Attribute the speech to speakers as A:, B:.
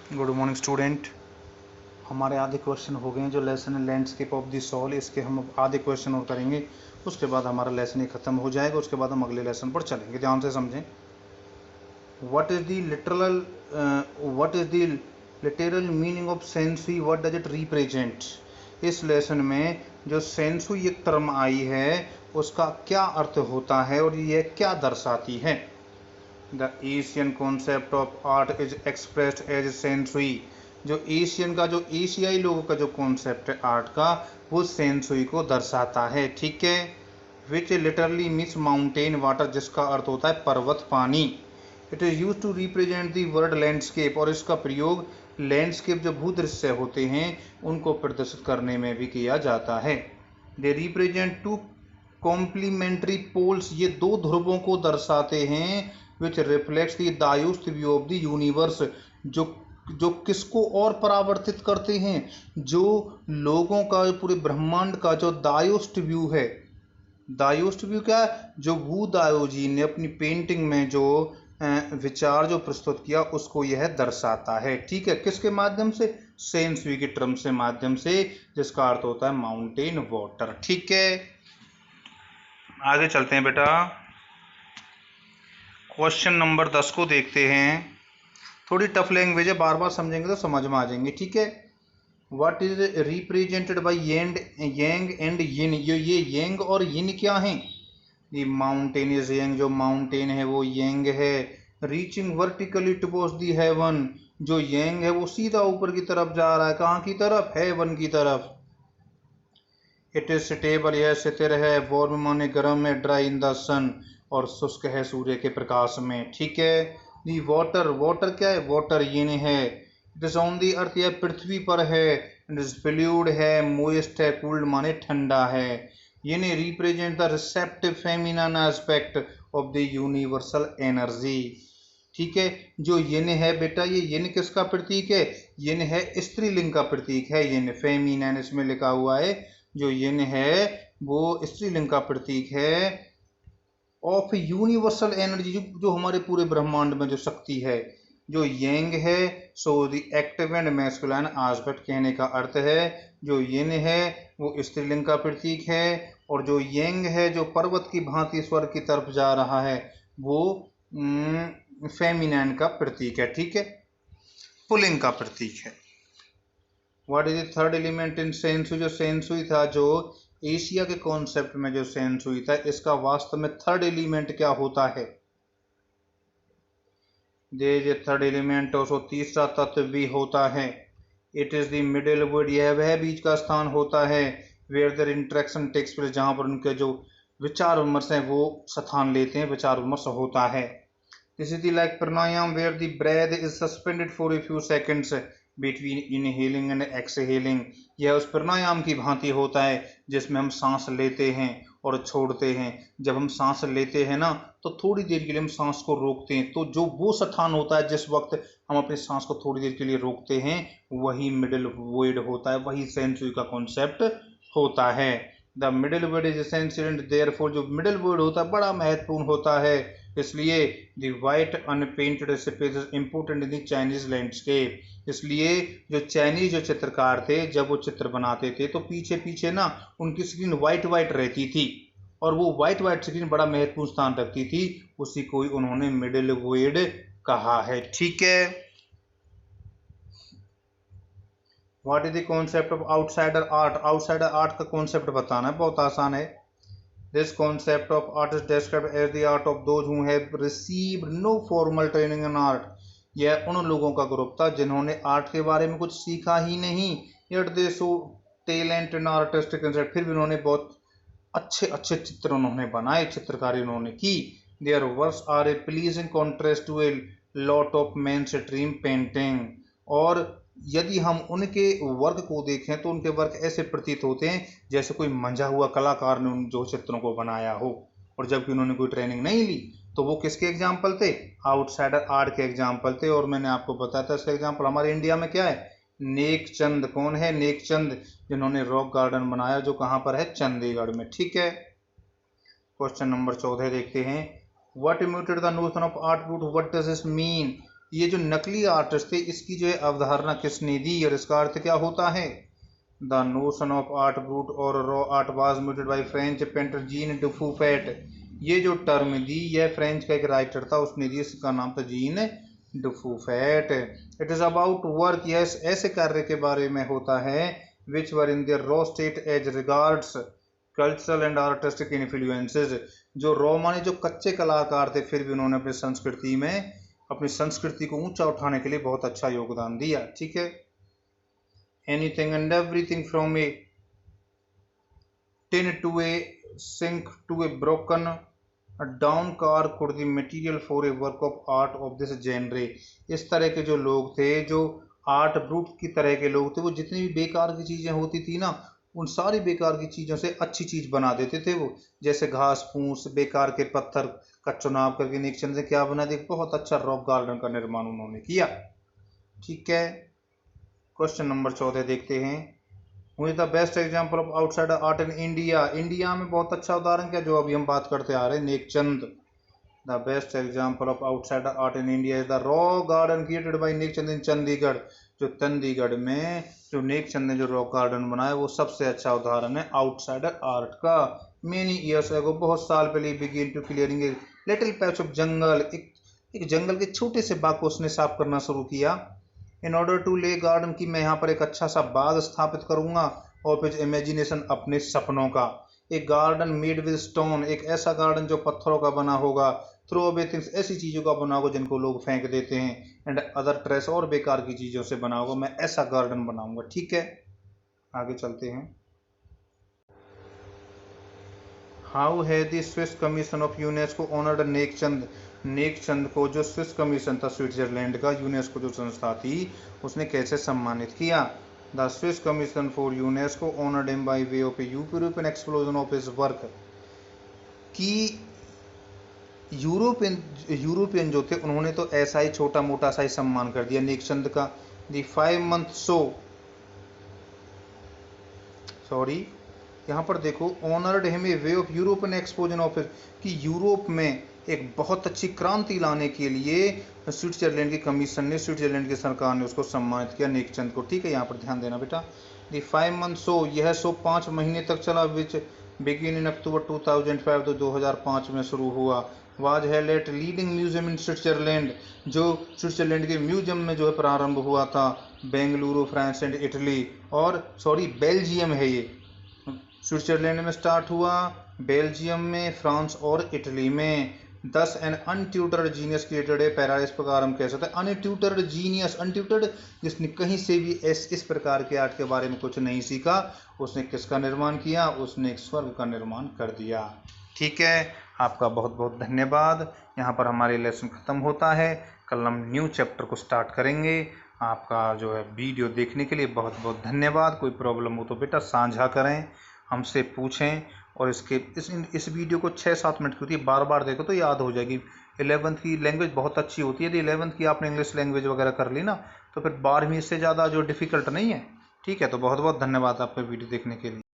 A: Good morning student. हमारे आधे question हो गए हैं। जो लेसन है लैंडस्केप ऑफ द सोल, इसके हम आधे क्वेश्चन और करेंगे, उसके बाद हमारा लेसन ही खत्म हो जाएगा। उसके बाद हम अगले लेसन पर चलेंगे। ध्यान से समझें। What is the literal meaning of Sansui, what does it represent. इस लेसन में जो सेंसुई एक टर्म आई है उसका क्या अर्थ होता है और यह क्या दर्शाती है। The Asian concept of art is expressed as sansui. जो एशियन का, जो एशियाई लोगों का जो कॉन्सेप्ट है आर्ट का, वो सेंसुई को दर्शाता है। ठीक है। Which literally means mountain water, जिसका अर्थ होता है पर्वत पानी। It is use to represent the world landscape, और इसका प्रयोग लैंडस्केप जो भूदृश्य होते हैं उनको प्रदर्शित करने में भी किया जाता है। They represent two complementary poles, ये दो ध्रुवों को दर्शाते हैं। Which reflects the Daoist view of the universe, जो किसको और परावर्तित करते हैं, जो लोगों का, पूरे ब्रह्मांड का जो दायोस्ट व्यू है। दायोस्ट व्यू क्या है? जो वू दायो जी ने अपनी पेंटिंग में जो विचार जो प्रस्तुत किया उसको यह दर्शाता है। ठीक है। किसके माध्यम से? सेंसुई के टर्म से माध्यम से, जिसका अर्थ होता है माउंटेन वाटर। ठीक है। आगे चलते हैं बेटा। क्वेश्चन नंबर 10 को देखते हैं। थोड़ी टफ लैंग्वेज है, बार बार समझेंगे तो समझ में आ जाएंगे। ठीक है। What is represented by yang and yin. ये यांग और यिन क्या है? द माउंटेन इज यांग, जो माउंटेन है वो यांग है। Reaching vertically towards the haven, जो यांग है वो सीधा ऊपर की तरफ जा रहा है। कहाँ की तरफ? हेवन की तरफ। इट इज स्टेबल, यह स्थिर है। वार्म माने गर्म है। ड्राई इन द सन, और शुष्क है सूर्य के प्रकाश में। ठीक है। दी वाटर, वाटर क्या है? वाटर ये है। इट इज ऑन दी अर्थ, यह पृथ्वी पर है। इट इज फ्लूइड है। मोइस्ट है। कूल्ड माने ठंडा है। ये ने represent the receptive feminine aspect of the universal energy. ठीक है। जो यिन है बेटा, ये यिन किसका प्रतीक है? यिन है स्त्रीलिंग का प्रतीक है। यिन फेमिनन इसमें लिखा हुआ है। जो यिन है वो स्त्रीलिंग का प्रतीक है ऑफ यूनिवर्सल एनर्जी, जो हमारे पूरे ब्रह्मांड में जो शक्ति है। जो यंग है, so the active and masculine aspect कहने का अर्थ है। जो यिन है वो स्त्रीलिंग का प्रतीक है, और जो यंग है जो पर्वत की भांति स्वर्ग की तरफ जा रहा है वो फेमिनाइन का प्रतीक है। ठीक है। पुलिंग का प्रतीक है। What is the third element in Sansui. जो सेंसुई था, जो एशिया के कॉन्सेप्ट में जो सेंसुई था, इसका वास्तव में थर्ड एलिमेंट क्या होता है? जो थर्ड एलिमेंट है उसको तीसरा तत्व भी होता है। It is the middle word, यह वह बीच का स्थान होता है। Where their interaction takes place, जहां पर उनके जो विचार विमर्श है वो स्थान लेते हैं, विचार विमर्श होता है। This is the like pranayama where the breath is suspended for a few seconds between inhaling and exhaling. यह उस प्राणायाम की भांति होता है जिसमें हम सांस लेते हैं और छोड़ते हैं। जब हम सांस लेते हैं ना तो थोड़ी देर के लिए हम सांस को रोकते हैं, तो जो वो स्थान होता है जिस वक्त हम अपनी सांस को थोड़ी देर के लिए रोकते हैं वही मिडिल वॉइड होता है, वही सेंसुई का कॉन्सेप्ट होता है। The middle word is essential and therefore, जो मिडिल वर्ड होता है बड़ा महत्वपूर्ण होता है, इसलिए the white unpainted space is important in the Chinese landscape. इसलिए जो चाइनीज जो चित्रकार थे जब वो चित्र बनाते थे तो पीछे पीछे ना उनकी स्क्रीन वाइट वाइट रहती थी, और वो वाइट वाइट स्क्रीन बड़ा महत्वपूर्ण स्थान रखती थी। उसी को ही उन्होंने मिडिल वर्ड कहा है। ठीक है। What is the concept of outsider art. Outsider art का कॉन्सेप्ट बताना है, बहुत आसान है। This concept of art is described as the art of those who have received no formal training in art. यह उन लोगों का ग्रुप था जिन्होंने आर्ट के बारे में कुछ सीखा ही नहीं। Yet they show talent in artistic insight, फिर भी उन्होंने बहुत अच्छे अच्छे चित्र उन्होंने बनाए, चित्रकारी उन्होंने की। Their works are a pleasing contrast to a lot of mainstream painting. और यदि हम उनके वर्क को देखें तो उनके वर्क ऐसे प्रतीत होते हैं जैसे कोई मंझा हुआ कलाकार ने उन जो चित्रों को बनाया हो, और जबकि उन्होंने कोई ट्रेनिंग नहीं ली। तो वो किसके एग्जाम्पल थे? आउटसाइडर आर्ट के एग्जाम्पल थे। और मैंने आपको बताया था इसका एग्जाम्पल हमारे इंडिया में क्या है? नेक चंद। कौन है नेक चंद? जिन्होंने रॉक गार्डन बनाया, जो कहाँ पर है? चंडीगढ़ में। ठीक है। क्वेश्चन नंबर 14 देखते हैं। What imputed the notion of art brut, what does this mean. ये जो नकली आर्टिस्ट थे इसकी जो है अवधारणा किसने दी और इसका अर्थ क्या होता है? The notion of art brut और raw art was muted by French painter Jean Dubuffet. ये जो टर्म दी यह फ्रेंच का एक राइटर था, उसने दी, इसका नाम था Jean Dubuffet. It is about work, yes ऐसे कार्य के बारे में होता है which were in their raw state as regards cultural and artistic influences. जो रॉ माने जो कच्चे कलाकार थे, फिर भी उन्होंने अपनी संस्कृति में अपनी संस्कृति को ऊंचा उठाने के लिए बहुत अच्छा योगदान दिया। ठीक है, anything and everything from a tin to a sink to a broken down car could the material for a work of art of this genre. इस तरह के जो लोग थे, जो आर्ट ब्रूट की तरह के लोग थे, वो जितनी भी बेकार की चीज़ें होती थी ना, उन सारी बेकार की चीज़ों से अच्छी चीज़ बना देते थे वो। जैसे घास फूस बेकार के पत्थर का चुनाव करके नेकचंद ने क्या बना दिया, बहुत अच्छा रॉक गार्डन का निर्माण उन्होंने किया। ठीक है, क्वेश्चन नंबर 14 देखते हैं। Who is the best example of outsider art in India? India में बहुत अच्छा उदाहरण क्या, जो अभी हम बात करते आ रहे हैं, Nek Chand. The best example of outsider art in India is the raw garden created by Nek Chand in Chandigarh. जो चंडीगढ़ में जो नेकचंद ने जो रॉक गार्डन बनाया, वो सबसे अच्छा उदाहरण है आउटसाइडर आर्ट का। Many years ago, बहुत साल पहले, begin to clearing a little patch of जंगल, एक जंगल के छोटे से बाग को उसने साफ करना शुरू किया। इन ऑर्डर टू ले गार्डन की, मैं यहाँ पर एक अच्छा सा बाग स्थापित करूंगा और फिर इमेजिनेशन अपने सपनों का। एक गार्डन मेड विद स्टोन, एक ऐसा गार्डन जो पत्थरों का बना होगा। थ्रो अवे थिंग्स, ऐसी चीज़ों का बना होगा जिनको लोग फेंक देते हैं। एंड अदर ट्रेस, और बेकार की चीज़ों से बना होगा। मैं ऐसा गार्डन बनाऊंगा। ठीक है, आगे चलते हैं। हाउ है the Swiss commission of UNESCO honoured Nek Chand. Nek Chand को जो स्विस कमीशन था स्विट्जरलैंड का, यूनेस्को जो संस्था थी, उसने कैसे सम्मानित किया? The Swiss commission for UNESCO honoured him by way of A European explosion of his work. कि यूरोपियन जो थे, उन्होंने तो ऐसा ही छोटा मोटा सा ही सम्मान कर दिया नेकचंद का। द 5 month शो, सॉरी यहाँ पर देखो, honoured him a way of European exposition of, कि यूरोप में एक बहुत अच्छी क्रांति लाने के लिए स्विट्जरलैंड की कमीशन ने, स्विट्जरलैंड की सरकार ने उसको सम्मानित किया, नेकचंद को। ठीक है, यहाँ पर ध्यान देना बेटा। दी 5 month शो, यह शो 5 महीने तक चला, विच बिगिन इन अक्टूबर 2005, तो 2005 में शुरू हुआ। Was held at leading museum in Switzerland, जो स्विट्जरलैंड के म्यूजियम में जो है प्रारंभ हुआ था। बेंगलुरु, फ्रांस एंड इटली, और सॉरी बेल्जियम है ये। स्विट्जरलैंड में स्टार्ट हुआ, बेल्जियम में, फ्रांस और इटली में। 10 एन अनट्यूटर्ड जीनियस क्रिएटेड है। पैरा इस प्रकार हम कह सकते हैं अनट्यूटर्ड जीनियस, अनट्यूटर्ड जिसने कहीं से भी इस प्रकार के आर्ट के बारे में कुछ नहीं सीखा, उसने किसका निर्माण किया? उसने एक स्वर्ग का निर्माण कर दिया। ठीक है, आपका बहुत बहुत धन्यवाद। यहाँ पर हमारे लेसन खत्म होता है। कल हम न्यू चैप्टर को स्टार्ट करेंगे। आपका जो है वीडियो देखने के लिए बहुत बहुत धन्यवाद। कोई प्रॉब्लम हो तो बेटा साझा करें, हमसे पूछें। और इस वीडियो को 6-7 मिनट की होती है, बार बार देखो तो याद हो जाएगी। 11th की लैंग्वेज बहुत अच्छी होती है। यदि 11th की आपने इंग्लिश लैंग्वेज वगैरह कर ली ना, तो फिर 12वीं इससे ज़्यादा जो डिफ़िकल्ट नहीं है। ठीक है, तो बहुत बहुत धन्यवाद आपका वीडियो देखने के लिए।